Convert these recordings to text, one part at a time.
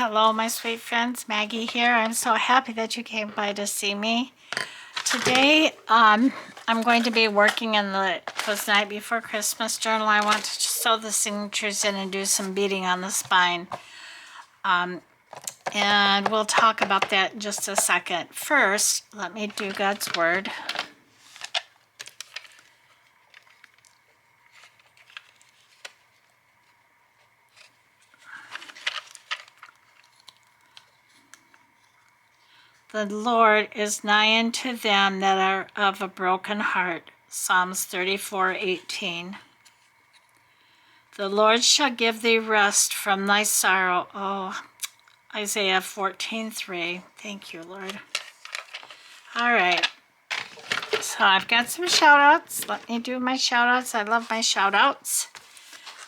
hello, my sweet friends. Maggie here. I'm so happy that you came by to see me. Today, I'm going to be working in the Twas the Night Before Christmas journal. I want to sew the signatures in and do some beading on the spine. And we'll talk about that in just a second. First, let me do God's Word. The Lord is nigh unto them that are of a broken heart. Psalms 34:18. The Lord shall give thee rest from thy sorrow. Oh, Isaiah 14:3. Thank you, Lord. All right. So I've got some shout outs. Let me do my shout outs. I love my shout outs.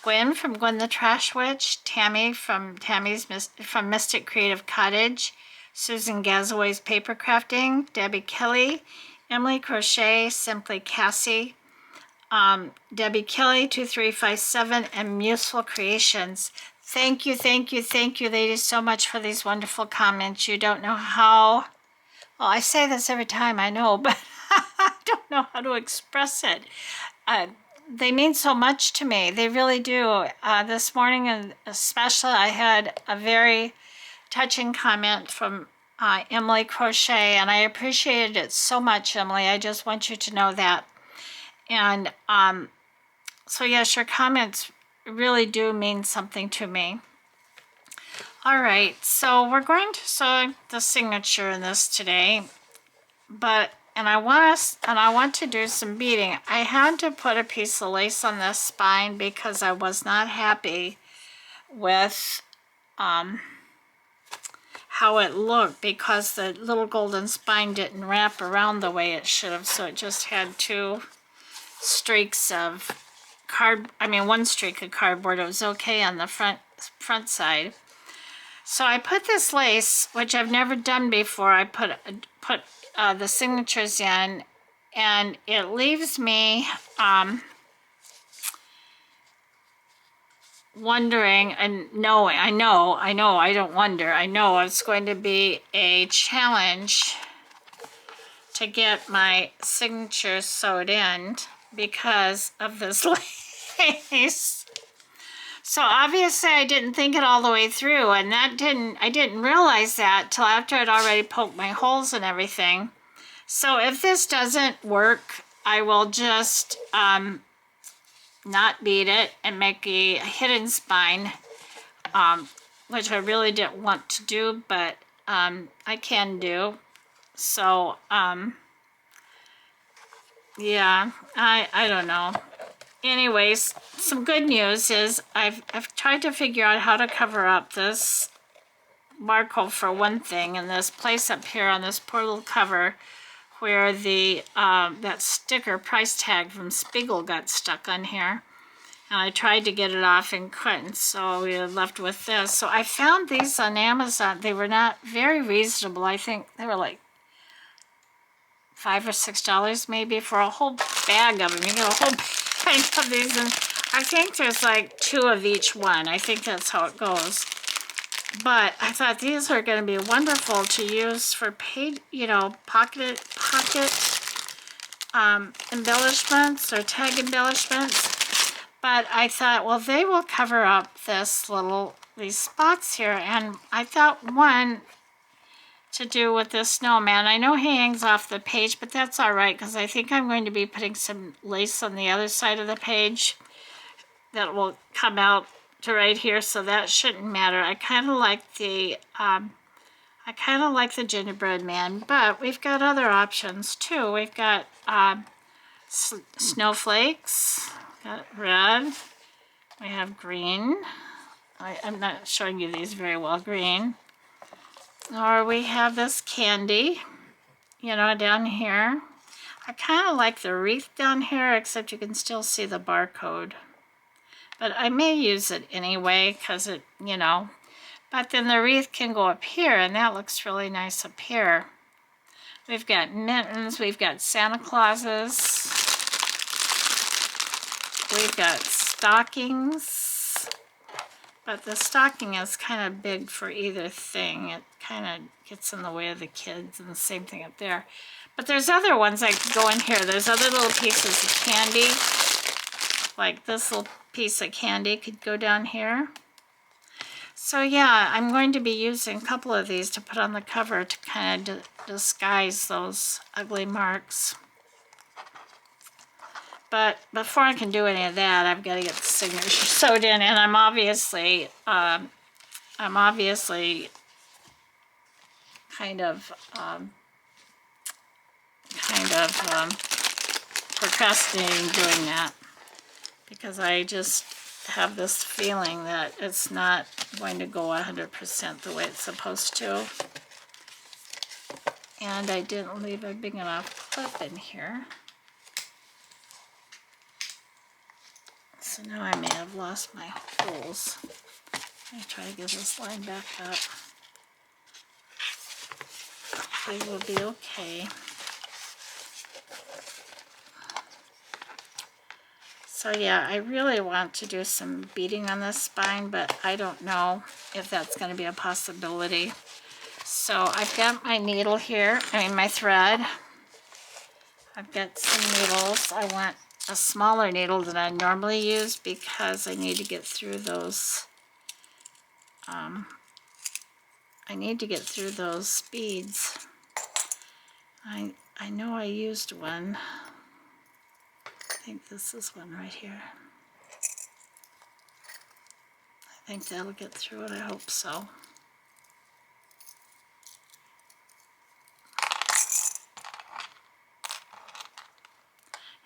Gwen from Gwen the Trash Witch. Tammy from from Mystic Creative Cottage. Susan Gazaway's Paper Crafting, Debbie Kelly, Emily Crochet, Simply Cassie, Debbie Kelly 2357, and Museful Creations. Thank you, ladies, so much for these wonderful comments. You don't know how, well, I say this every time, I know, but I don't know how to express it. They mean so much to me. They really do. This morning, and especially, I had a very touching comment from Emily Crochet, and I appreciated it so much, Emily. I just want you to know that. And so yes, your comments really do mean something to me. All right, so we're going to sew the signature in this today, and I want to do some beading. I had to put a piece of lace on this spine because I was not happy with how it looked, because the little golden spine didn't wrap around the way it should have, so it just had two streaks of one streak of cardboard. It was okay on the front side. So I put this lace, which I've never done before. I put the signatures in, and it leaves me wondering, and knowing, I don't wonder, I know it's going to be a challenge to get my signatures sewed in because of this lace. So obviously I didn't think it all the way through, and I didn't realize that till after I'd already poked my holes and everything. So if this doesn't work, I will just not bead it and make a hidden spine, which I really didn't want to do, but I can do. So yeah, I don't know. Anyways, some good news is I've tried to figure out how to cover up this barcode for one thing, and this place up here on this poor little cover where the that sticker price tag from Spiegel got stuck on here, and I tried to get it off and couldn't, so we were left with this. So I found these on Amazon. They were not very reasonable. I think they were like $5 or $6 maybe for a whole bag of them. You get a whole bag of these, and I think there's like 2 of each one. I think that's how it goes. But I thought these are going to be wonderful to use for pocket embellishments or tag embellishments. But I thought, well, they will cover up these spots here. And I thought one to do with this snowman. I know he hangs off the page, but that's all right, because I think I'm going to be putting some lace on the other side of the page that will come out to right here, so that shouldn't matter. I kind of like the gingerbread man, but we've got other options too. We've got snowflakes, got red, we have green. I'm not showing you these very well, green. Or we have this candy, down here. I kind of like the wreath down here, except you can still see the barcode. But I may use it anyway, because it, But then the wreath can go up here, and that looks really nice up here. We've got mittens, we've got Santa Clauses. We've got stockings. But the stocking is kind of big for either thing. It kind of gets in the way of the kids, and the same thing up there. But there's other ones that could go in here. There's other little pieces of candy. Like this little piece of candy could go down here. So yeah, I'm going to be using a couple of these to put on the cover to kind of disguise those ugly marks. But before I can do any of that, I've got to get the signature sewed in, and I'm obviously kind of procrastinating doing that, because I just have this feeling that it's not going to go 100% the way it's supposed to. And I didn't leave a big enough clip in here. So now I may have lost my holes. I'm going to try to get this line back up. They will be okay. So yeah, I really want to do some beading on this spine, but I don't know if that's going to be a possibility. So I've got my needle here, my thread. I've got some needles. I want a smaller needle than I normally use because I need to get through those. I need to get through those beads. I know I used one. I think this is one right here. I think that'll get through it. I hope so.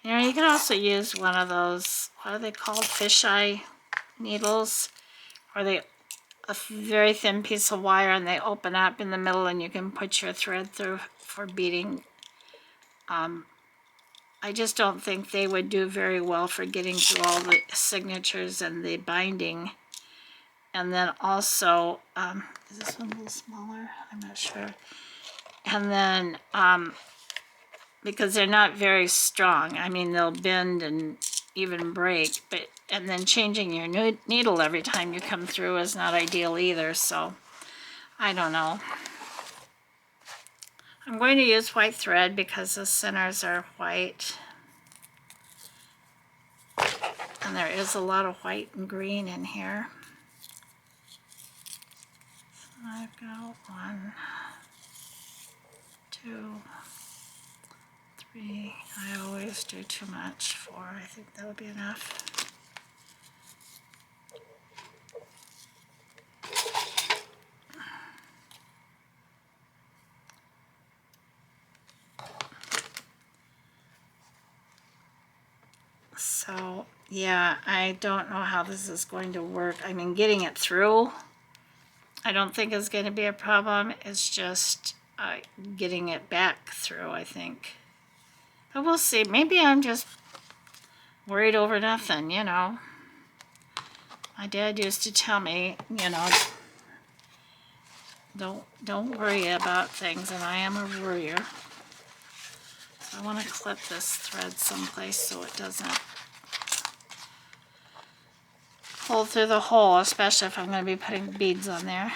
You know, you can also use one of those, what are they called, fisheye needles, or a very thin piece of wire, and they open up in the middle and you can put your thread through for beading. I just don't think they would do very well for getting through all the signatures and the binding. And then also, is this one a little smaller? I'm not sure. And then, because they're not very strong. I mean, they'll bend and even break, and then changing your needle every time you come through is not ideal either, so I don't know. I'm going to use white thread because the centers are white. And there is a lot of white and green in here. So I've got 1, 2, 3. I always do too much. 4. I think that'll be enough. So yeah, I don't know how this is going to work. I mean, getting it through, I don't think is going to be a problem. It's just getting it back through, I think. But we'll see. Maybe I'm just worried over nothing, you know. My dad used to tell me, you know, don't worry about things, and I am a worrier. So I want to clip this thread someplace so it doesn't pull through the hole, especially if I'm going to be putting beads on there.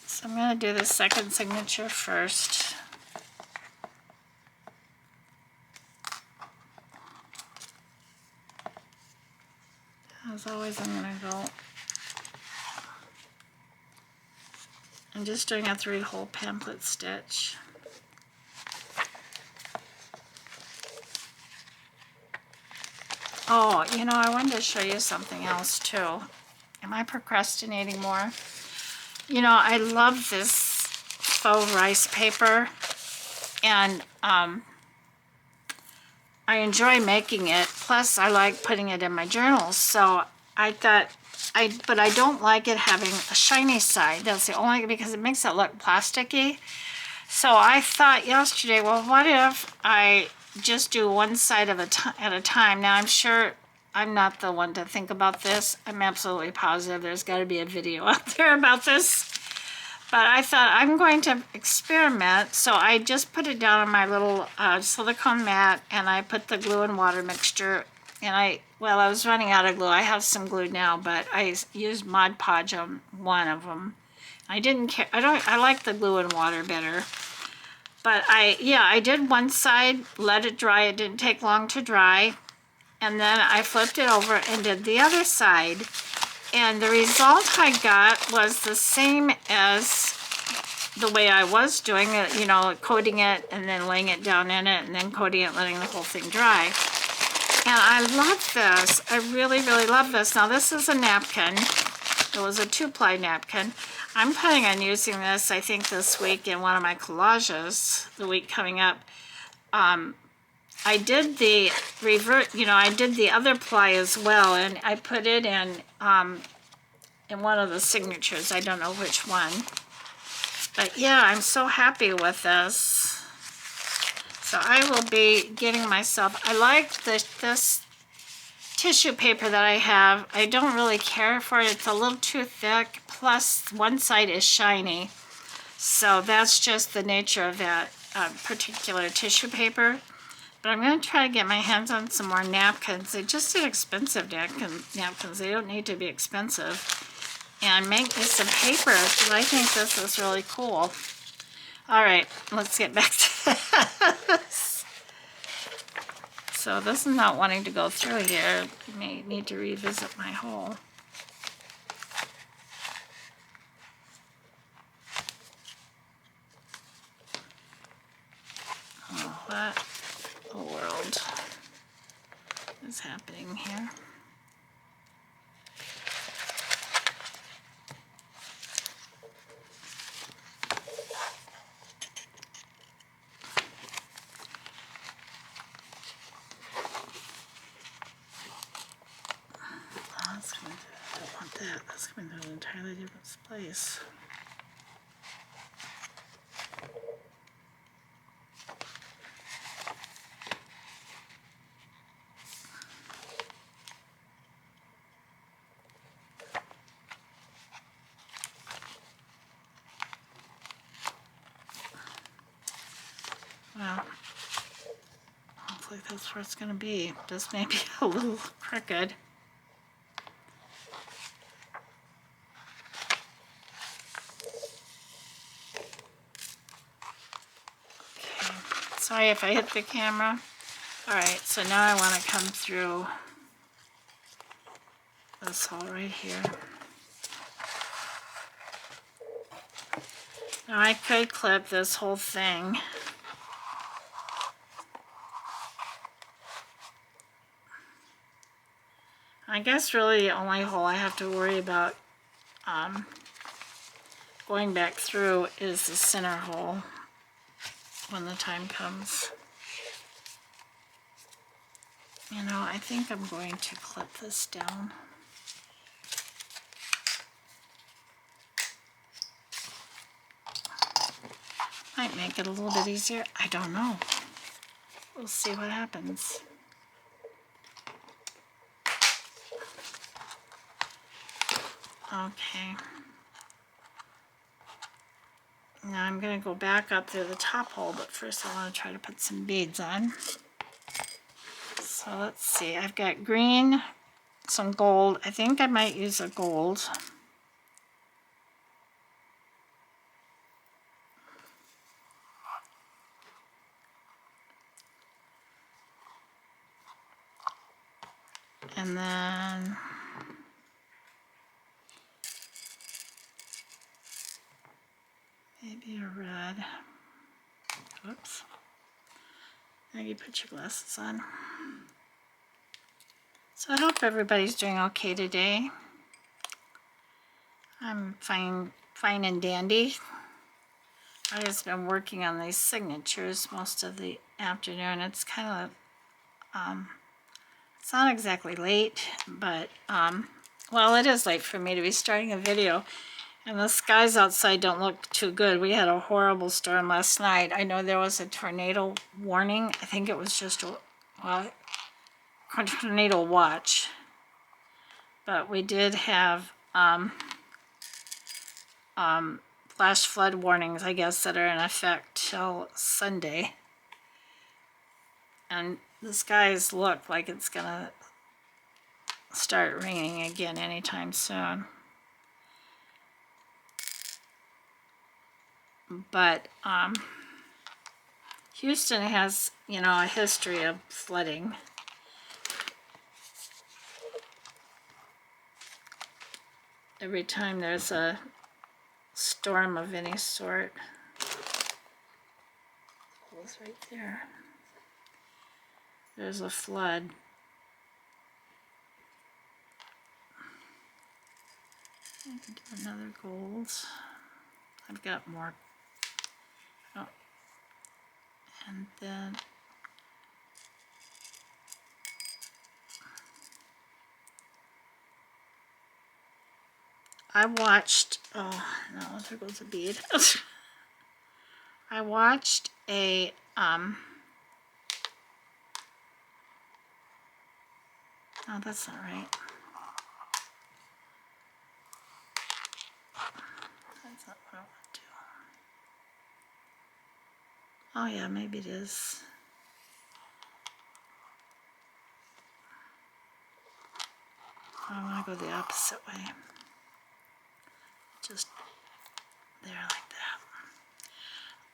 So I'm going to do the second signature first. As always, I'm going to go. I'm just doing a 3-hole pamphlet stitch. Oh, you know, I wanted to show you something else too. Am I procrastinating more? You know, I love this faux rice paper, and I enjoy making it. Plus, I like putting it in my journals. So I thought, but I don't like it having a shiny side. That's the only, because it makes it look plasticky. So I thought yesterday, well, what if I just do one side at a time? Now, I'm sure I'm not the one to think about this. I'm absolutely positive there's got to be a video out there about this. But I thought I'm going to experiment, so I just put it down on my little silicone mat, and I put the glue and water mixture, and I was running out of glue. I have some glue now, but I used Mod Podge on one of them. I didn't care. I like the glue and water better. But I did one side, let it dry. It didn't take long to dry. And then I flipped it over and did the other side. And the result I got was the same as the way I was doing it, you know, coating it and then laying it down in it and then coating it, letting the whole thing dry. And I love this. I really, really love this. Now this is a napkin. It was a 2-ply napkin. I'm planning on using this, I think, this week in one of my collages, the week coming up. I did the I did the other ply as well, and I put it in one of the signatures. I don't know which one. But yeah, I'm so happy with this. So I will be getting myself, I like this tissue paper that I have. I don't really care for it. It's a little too thick, plus one side is shiny. So that's just the nature of that particular tissue paper. But I'm going to try to get my hands on some more napkins. They just did expensive napkins. They don't need to be expensive. And make me some paper, because I think this is really cool. All right, let's get back to this. So this is not wanting to go through here. I may need to revisit my hole. Oh, what the world is happening here? I don't want that. That's coming to an entirely different place. Well, hopefully that's where it's going to be. This may be a little crooked. Okay, sorry if I hit the camera. All right, so now I want to come through this hole right here. Now I could clip this whole thing. I guess really the only hole I have to worry about going back through is the center hole when the time comes. You know, I think I'm going to clip this down. Might make it a little bit easier. I don't know. We'll see what happens. Okay. Now I'm going to go back up through the top hole, but first I want to try to put some beads on. So let's see. I've got green, some gold. I think I might use a gold. And then maybe a red. Whoops. Maggie, put your glasses on. So I hope everybody's doing okay today. I'm fine and dandy. I've just been working on these signatures most of the afternoon. It's kind of, it's not exactly late, but, well, it is late for me to be starting a video. And the skies outside don't look too good. We had a horrible storm last night. I know there was a tornado warning. I think it was just a tornado watch. But we did have flash flood warnings, I guess, that are in effect till Sunday. And the skies look like it's gonna start raining again anytime soon. But Houston has, you know, a history of flooding. Every time there's a storm of any sort. It's right there. There's a flood. I can do another gold. I've got more. Oh. And then I watched, oh no, there goes a bead. I watched a, no, that's not right. That's not what I want to do. Oh yeah, maybe it is. I want to go the opposite way. Just there like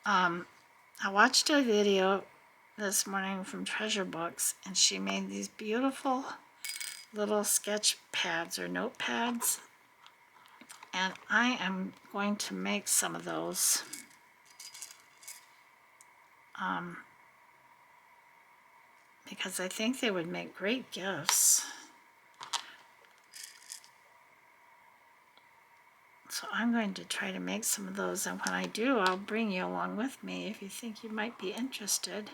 that. I watched a video this morning from Treasure Books, and she made these beautiful little sketch pads or notepads, and I am going to make some of those. Because I think they would make great gifts. So I'm going to try to make some of those, and when I do, I'll bring you along with me if you think you might be interested.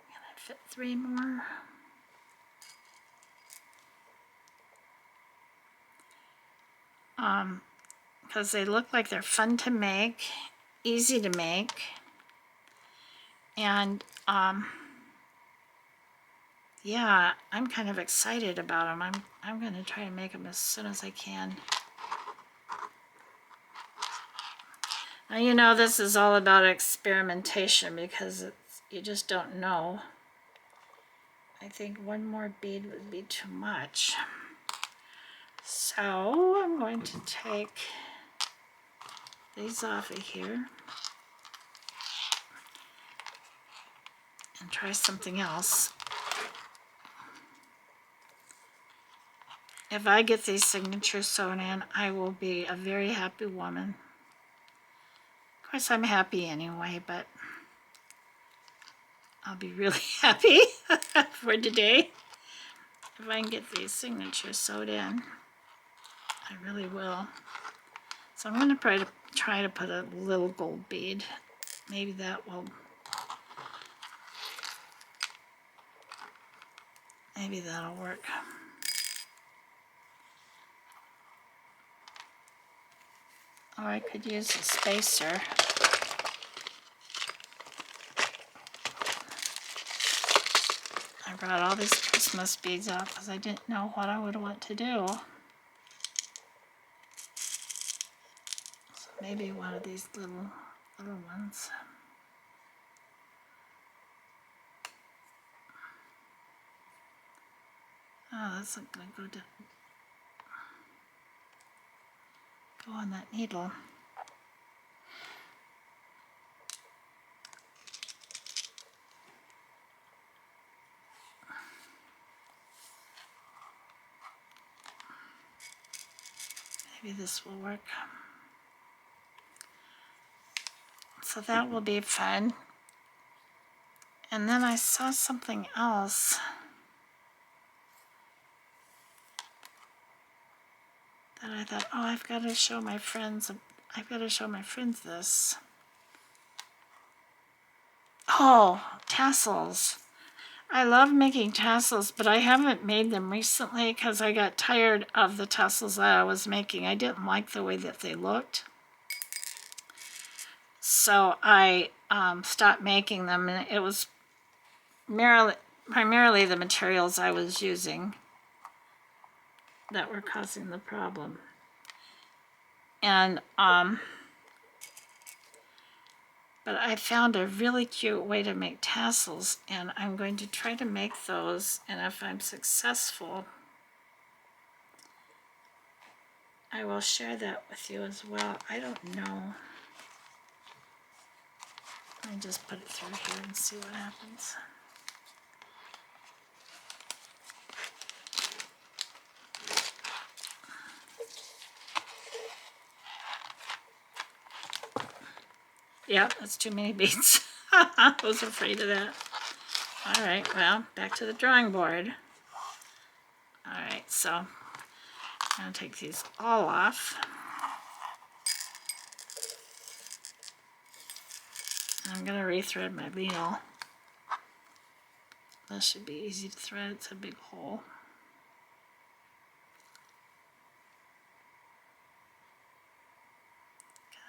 Can I fit 3 more? Because they look like they're fun to make, easy to make, and yeah, I'm kind of excited about them. I'm going to try to make them as soon as I can. Now, you know, this is all about experimentation because you just don't know. I think one more bead would be too much. So I'm going to take these off of here and try something else. If I get these signatures sewn in, I will be a very happy woman. Of course, I'm happy anyway, but I'll be really happy for today if I can get these signatures sewed in. I really will. So I'm going to try to put a little gold bead. Maybe that'll work. Or I could use a spacer. I brought all these Christmas beads out because I didn't know what I would want to do. So maybe one of these little ones. Oh, that's not going to go on that needle. Maybe this will work. So that will be fun. And then I saw something else that I thought, oh, I've got to show my friends this. Oh, tassels. I love making tassels, but I haven't made them recently because I got tired of the tassels that I was making. I didn't like the way that they looked. So I stopped making them, and it was primarily the materials I was using that were causing the problem. And but I found a really cute way to make tassels, and I'm going to try to make those, and if I'm successful, I will share that with you as well. I don't know. Let me just put it through here and see what happens. Yep, that's too many beads. I was afraid of that. All right, well, back to the drawing board. All right, so I'm gonna take these all off. I'm gonna rethread my needle. This should be easy to thread, it's a big hole.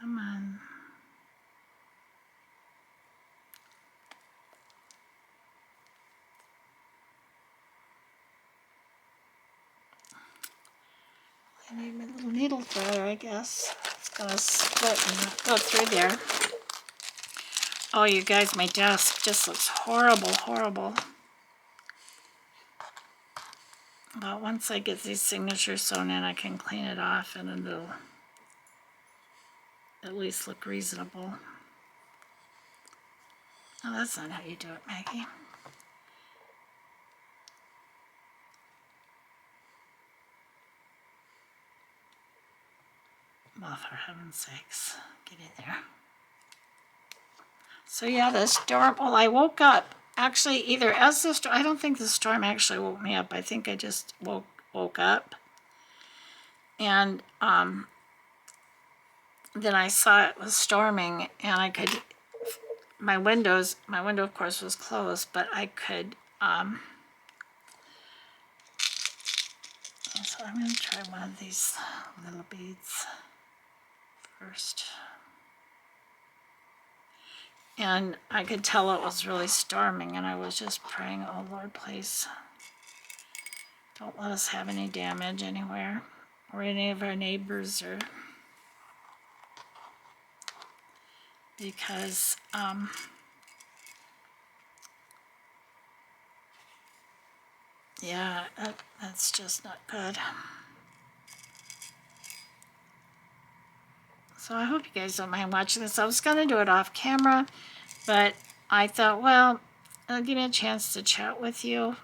Come on. I need my little needle threader, I guess. It's gonna split and not go through there. Oh, you guys, my desk just looks horrible, horrible. But once I get these signatures sewn in, I can clean it off and it'll at least look reasonable. Oh, that's not how you do it, Maggie. Well, for heaven's sakes, get in there. So yeah, the storm, well, I woke up, actually either as the storm, I don't think the storm actually woke me up. I think I just woke up. And then I saw it was storming, and I could, my window of course was closed, but I could, so I'm going to try one of these little beads first. And I could tell it was really storming, and I was just praying, oh Lord, please don't let us have any damage anywhere, or any of our neighbors, or because yeah, that's just not good. So I hope you guys don't mind watching this. I was going to do it off camera, but I thought, well, it'll give me a chance to chat with you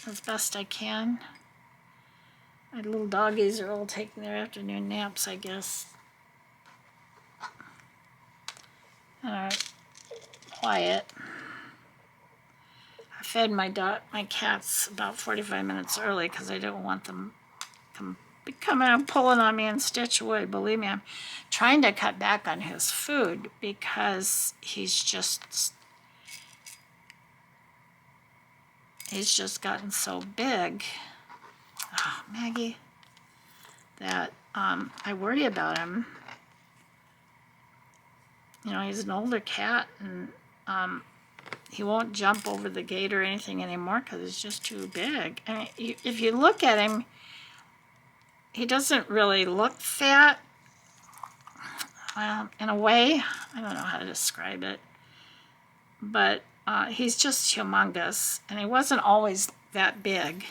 as best I can. My little doggies are all taking their afternoon naps, I guess. Quiet. I fed my cats about 45 minutes early because I didn't want them coming and pulling on me and stitch away. Believe me, I'm trying to cut back on his food because he's just gotten so big. Oh, Maggie, that I worry about him. You know, he's an older cat, and he won't jump over the gate or anything anymore because he's just too big. I mean, if you look at him, he doesn't really look fat. In a way, I don't know how to describe it, but he's just humongous, and he wasn't always that big.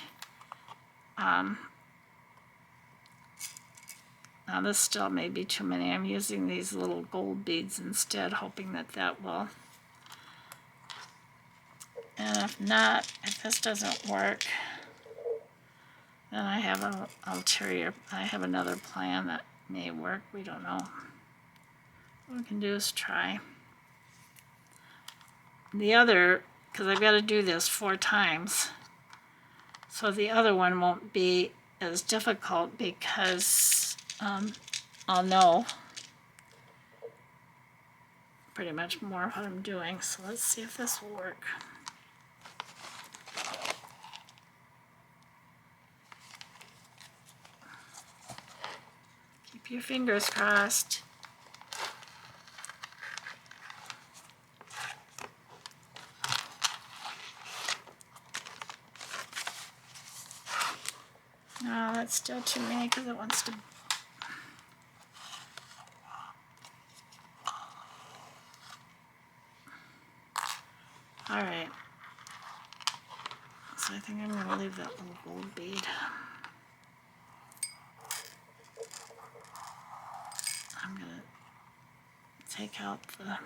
Now this still may be too many. I'm using these little gold beads instead, hoping that will. And if not, if this doesn't work, then I have an ulterior, I have another plan that may work. We don't know. What we can do is try. The other, because I've got to do this 4 times, so the other one won't be as difficult because I'll know pretty much more what I'm doing. So let's see if this will work. Keep your fingers crossed. it's still too many because it wants to. All right. So I think I'm going to leave that little gold bead. I'm going to take out the.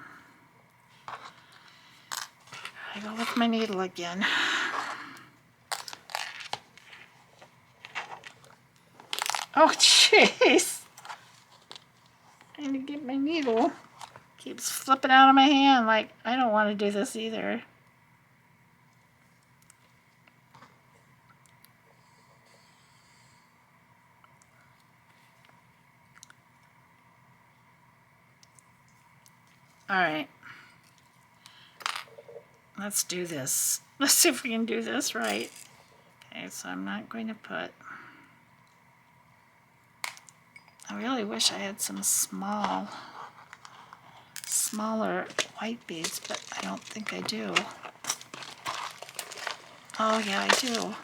I go with my needle again. Oh, jeez. I need to get my needle. Keeps flipping out of my hand like I don't want to do this either. All right. Let's do this. Let's see if we can do this right. Okay, so I'm not going to put. I really wish I had some smaller white beads, but I don't think I do. Oh yeah, I do.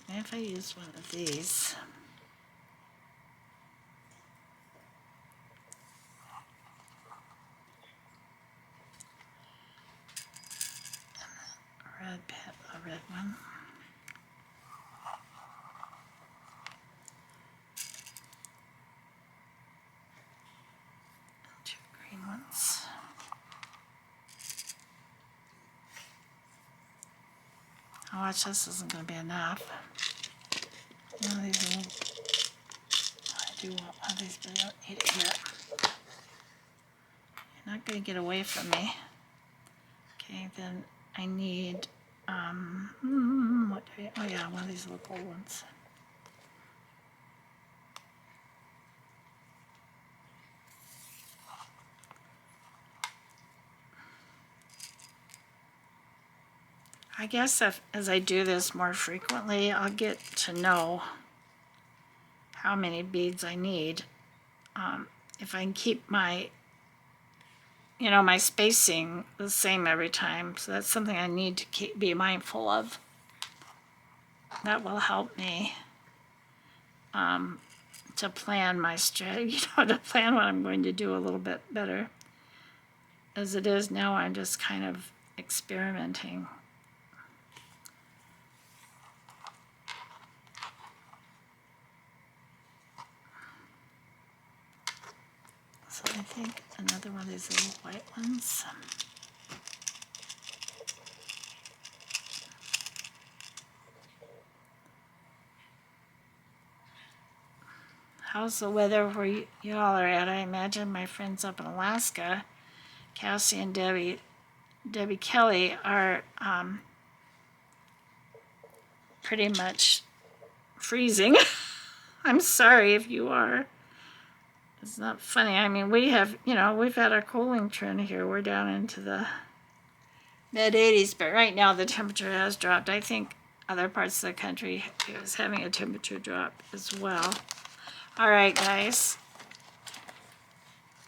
And if I use one of these. A red one. Two green ones. Oh, watch, this isn't going to be enough. One of these little, I do want one of these, but I don't need it yet. You're not going to get away from me. Okay, then I need, what do I, oh yeah, one of these little gold ones. I guess as I do this more frequently, I'll get to know how many beads I need. If I can keep my, my spacing the same every time, so that's something I need to be mindful of. That will help me to plan my strategy, to plan what I'm going to do a little bit better. As it is now, I'm just kind of experimenting. So I think another one of these little white ones. How's the weather where you all are at? I imagine my friends up in Alaska, Cassie and Debbie Kelly, are pretty much freezing. I'm sorry if you are. It's not funny. I mean, we have, we've had our cooling trend here. We're down into the mid 80s, but right now the temperature has dropped. I think other parts of the country is having a temperature drop as well. All right, guys.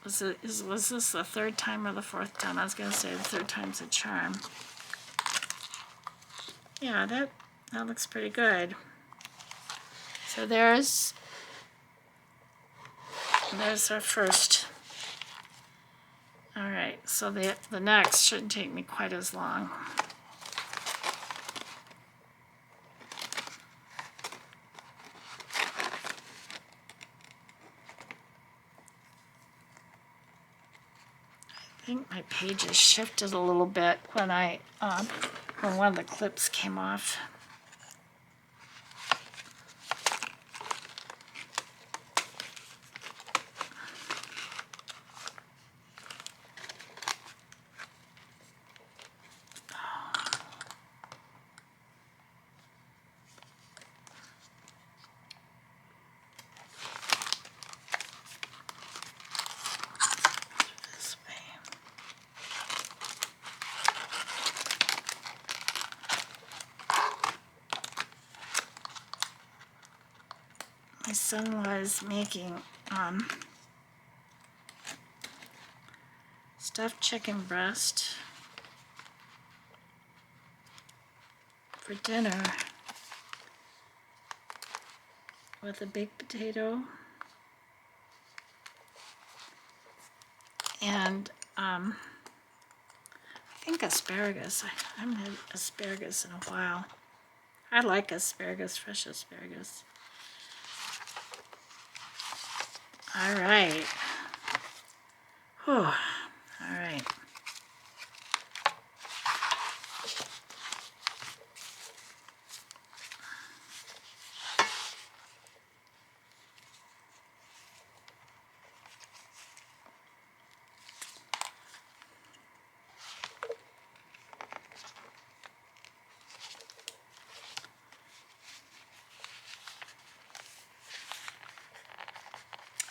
Was this the third time or the fourth time? I was going to say the third time's a charm. Yeah, that looks pretty good. So there's our first. All right, so the next shouldn't take me quite as long. I think my pages shifted a little bit when when one of the clips came off. My son was making stuffed chicken breast for dinner with a baked potato and I think asparagus. I haven't had asparagus in a while. I like asparagus, fresh asparagus. All right. Whew. All right.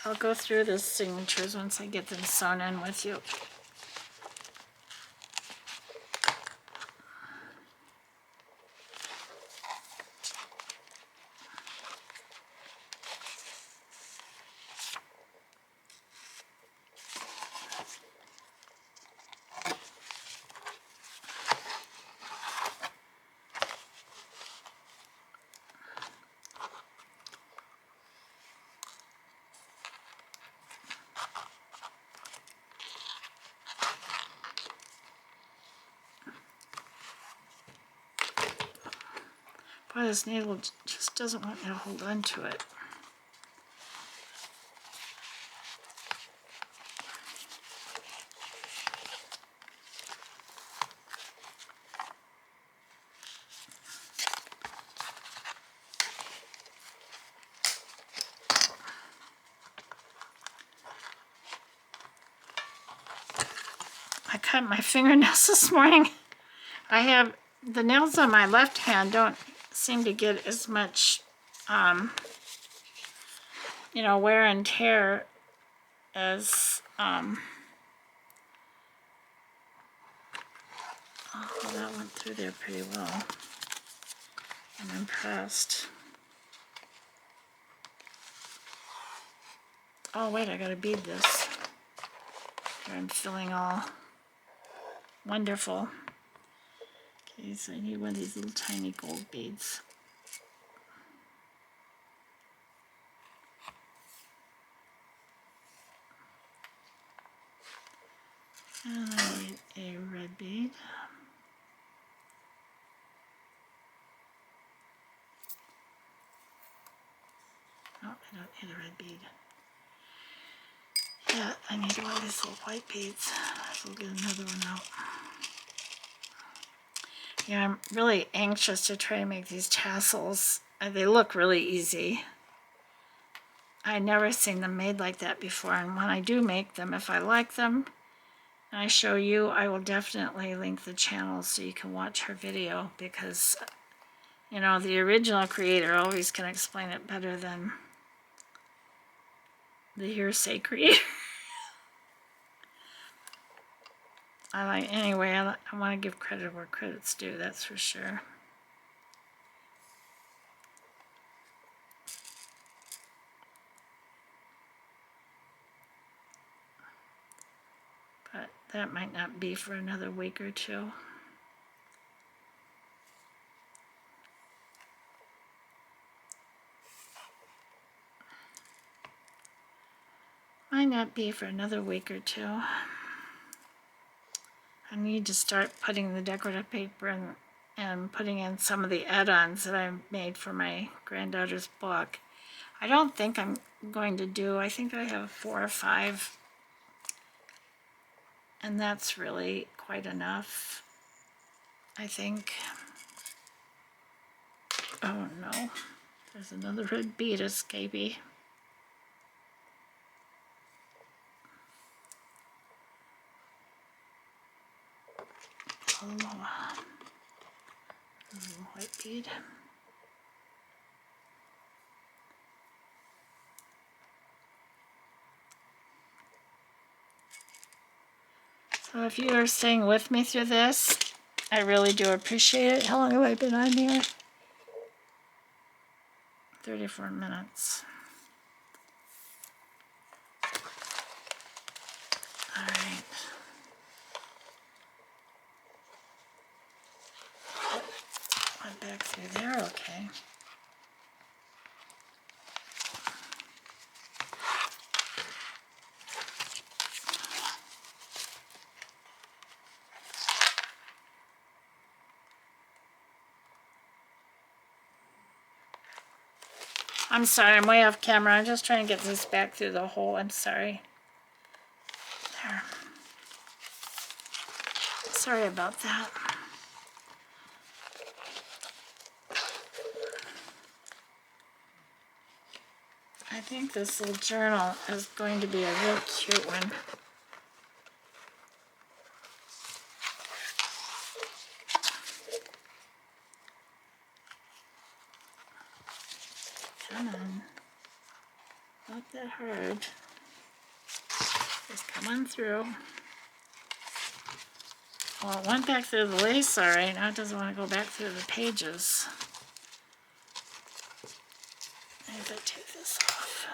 I'll go through the signatures once I get them sewn in with you. Boy, this needle just doesn't want me to hold on to it. I cut my fingernails this morning. I have the nails on my left hand don't seem to get as much, you know, wear and tear as, oh, that went through there pretty well. I'm impressed. Oh wait, I gotta bead this. Here I'm feeling all wonderful. Okay, so I need one of these little tiny gold beads. And I need a red bead. Oh, I don't need a red bead. Yeah, I need one of these little white beads. So we'll get another one out. Yeah, I'm really anxious to try to make these tassels. They look really easy. I've never seen them made like that before, and when I do make them, if I like them, and I show you, I will definitely link the channel so you can watch her video, because, you know, the original creator always can explain it better than the hearsay creator. Anyway, I want to give credit where credit's due, that's for sure. But that might not be for another week or two. Might not be for another week or two. I need to start putting the decorative paper in and putting in some of the add-ons that I made for my granddaughter's book. I don't think I'm going to do, I think I have 4 or 5, and that's really quite enough, I think. Oh no, there's another red bead escapee. Oh, a little white bead. So if you are staying with me through this, I really do appreciate it. How long have I been on here? 34 minutes. All right. My I'm sorry, I'm way off camera. I'm just trying to get this back through the hole. I'm sorry. There. Sorry about that. I think this little journal is going to be a real cute one. Come on. Not that hard. Just come on through. Well, it went back through the lace all right. Now it doesn't want to go back through the pages. Maybe I take this off.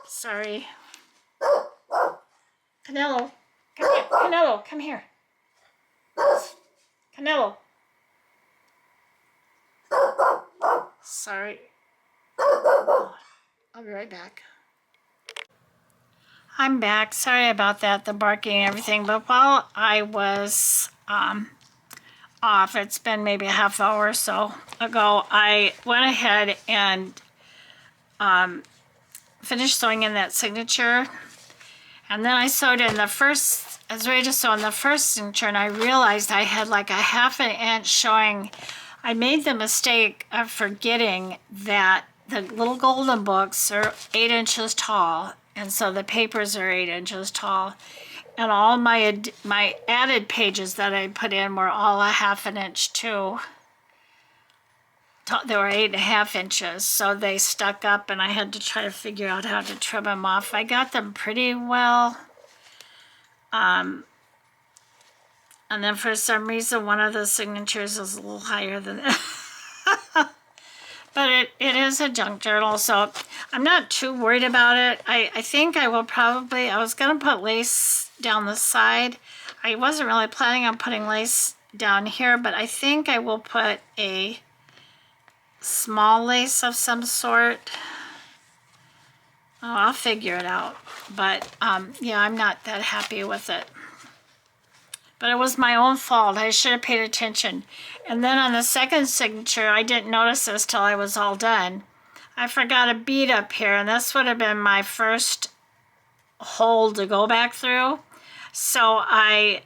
Sorry. Canelo, come here. Canelo, come here. Canelo. Sorry. I'll be right back. I'm back. Sorry about that, the barking and everything. But while I was off, it's been maybe a half hour or so ago, I went ahead and finished sewing in that signature. And then I sewed in the first, I was ready to sew in the first signature, and I realized I had like a ½ inch showing. I made the mistake of forgetting that the little golden books are 8 inches tall, and so the papers are 8 inches tall. And all my added pages that I put in were all a ½ inch too. They were 8½ inches, so they stuck up, and I had to try to figure out how to trim them off. I got them pretty well. And then for some reason, one of the signatures is a little higher than that. But it is a junk journal, so I'm not too worried about it. I think I will probably, I was going to put lace down the side. I wasn't really planning on putting lace down here, but I think I will put a small lace of some sort. Oh, I'll figure it out. But yeah, I'm not that happy with it. But it was my own fault. I should have paid attention. And then on the second signature, I didn't notice this till I was all done. I forgot a bead up here, and this would have been my first hole to go back through. So I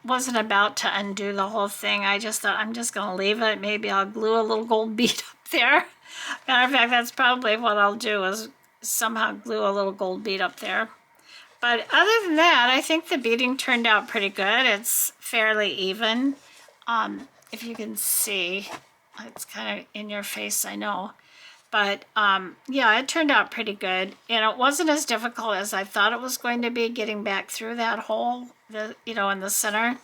wasn't about to undo the whole thing. I just thought, I'm just going to leave it. Maybe I'll glue a little gold bead up there. Matter of fact, that's probably what I'll do, is somehow glue a little gold bead up there. But other than that, I think the beading turned out pretty good. It's fairly even. If you can see, it's kind of in your face, I know. But yeah, it turned out pretty good. And it wasn't as difficult as I thought it was going to be getting back through that hole, you know, in the center.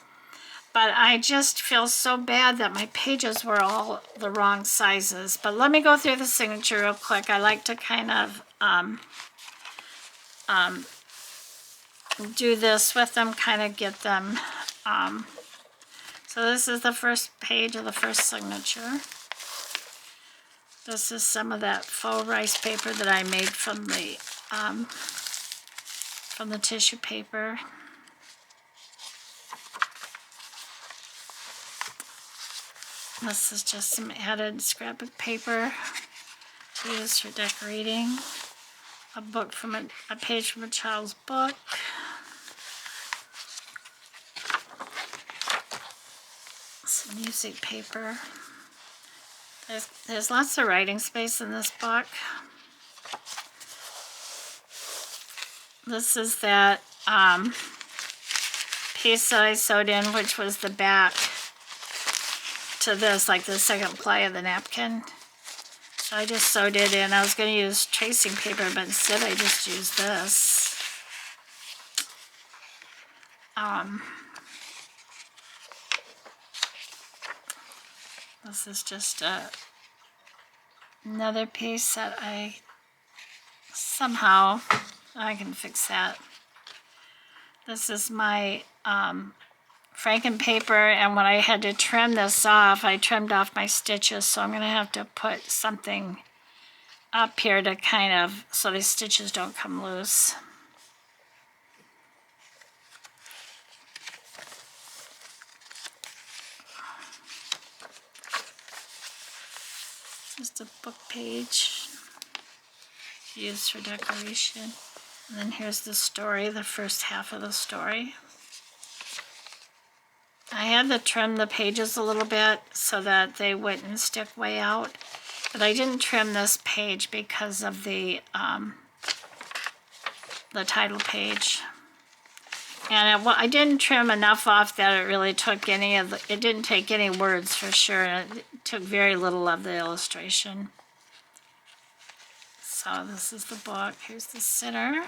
But I just feel so bad that my pages were all the wrong sizes. But let me go through the signature real quick. I like to kind of do this with them, kind of get them. So this is the first page of the first signature. This is some of that faux rice paper that I made from the tissue paper. This is just some added scrapbook paper to use for decorating. A book from a page from a child's book. Some music paper. There's lots of writing space in this book. This is that piece that I sewed in, which was the back to this, like the second ply of the napkin. So I just sewed it in. I was going to use tracing paper, but instead I just used this. This is just another piece that I somehow, I can fix that. This is my franken paper, and when I had to trim this off, I trimmed off my stitches, so I'm going to have to put something up here to kind of, so these stitches don't come loose. Just a book page used for decoration. And then here's the story, the first half of the story. I had to trim the pages a little bit so that they wouldn't stick way out, but I didn't trim this page because of the title page. And I didn't trim enough off that it really took any of the, it didn't take any words for sure, and it took very little of the illustration. So this is the book. Here's the center.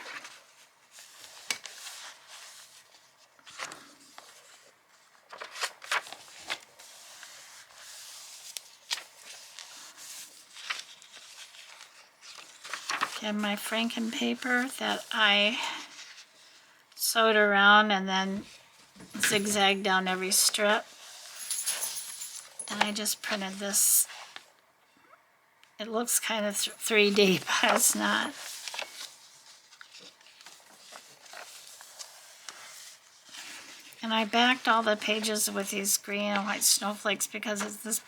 Again, my franken paper that I sewed around and then zigzagged down every strip. And I just printed this. It looks kind of 3D, but it's not. And I backed all the pages with these green and white snowflakes because this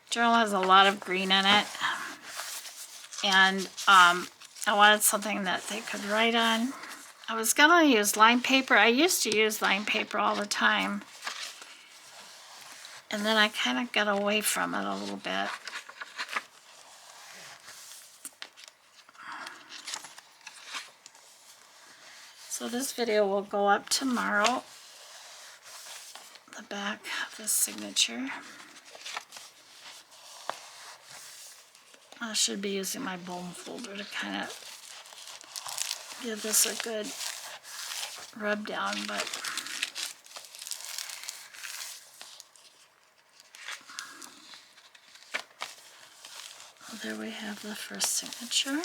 journal has a lot of green in it. And I wanted something that they could write on. I was gonna use lined paper. I used to use lined paper all the time. And then I kind of got away from it a little bit. So this video will go up tomorrow. The back of the signature. I should be using my bone folder to kind of give this a good rub down, but there we have the first signature.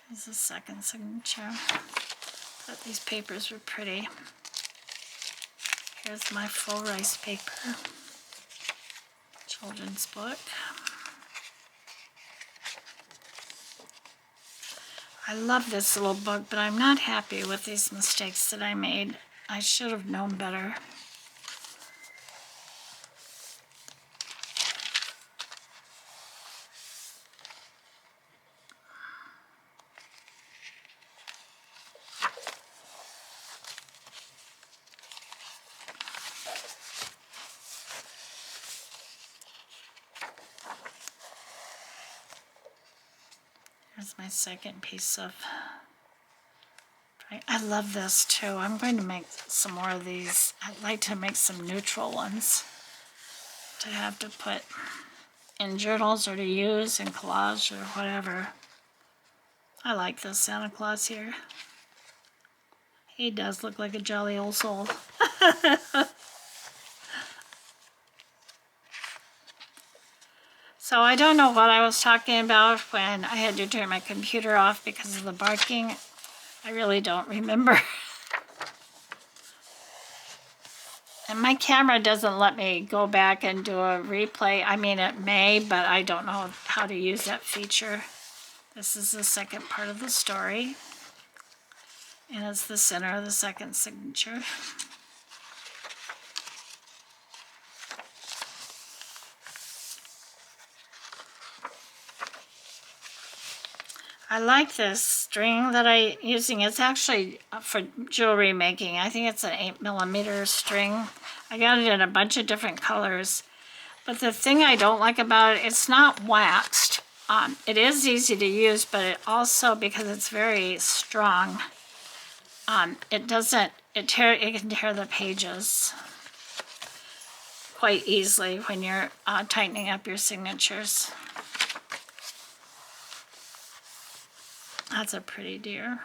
Here's the second signature. Thought these papers were pretty. Here's my full rice paper children's book. I love this little book, but I'm not happy with these mistakes that I made. I should have known better. Here's my second piece of, I love this too. I'm going to make some more of these. I'd like to make some neutral ones to have to put in journals or to use in collage or whatever. I like this Santa Claus here. He does look like a jolly old soul. So I don't know what I was talking about when I had to turn my computer off because of the barking. I really don't remember. And my camera doesn't let me go back and do a replay. I mean, it may, but I don't know how to use that feature. This is the second part of the story. And it's the center of the second signature. I like this string that I'm using. It's actually for jewelry making. I think it's an 8mm string. I got it in a bunch of different colors. But the thing I don't like about it, it's not waxed. It is easy to use, but it also, because it's very strong, it can tear the pages quite easily when you're tightening up your signatures. That's a pretty deer.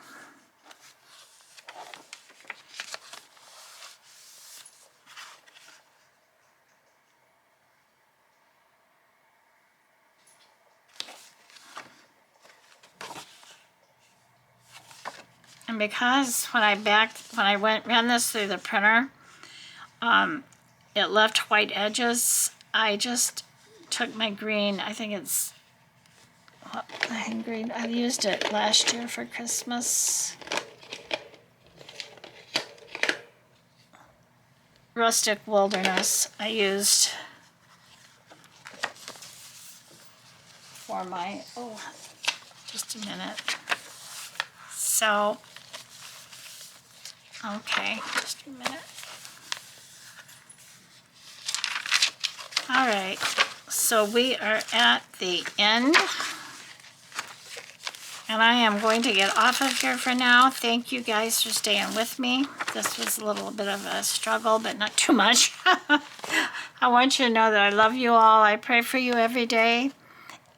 And because when I ran this through the printer, it left white edges, I just took my green, I think it's green. I used it last year for Christmas. Rustic Wilderness I used for my, just a minute. So, okay, just a minute. All right, so we are at the end. And I am going to get off of here for now. Thank you guys for staying with me. This was a little bit of a struggle, but not too much. I want you to know that I love you all. I pray for you every day.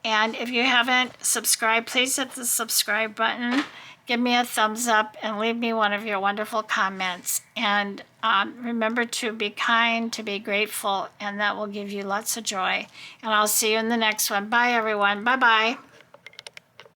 And if you haven't subscribed, please hit the subscribe button. Give me a thumbs up and leave me one of your wonderful comments. And remember to be kind, to be grateful, and that will give you lots of joy. And I'll see you in the next one. Bye, everyone. Bye-bye.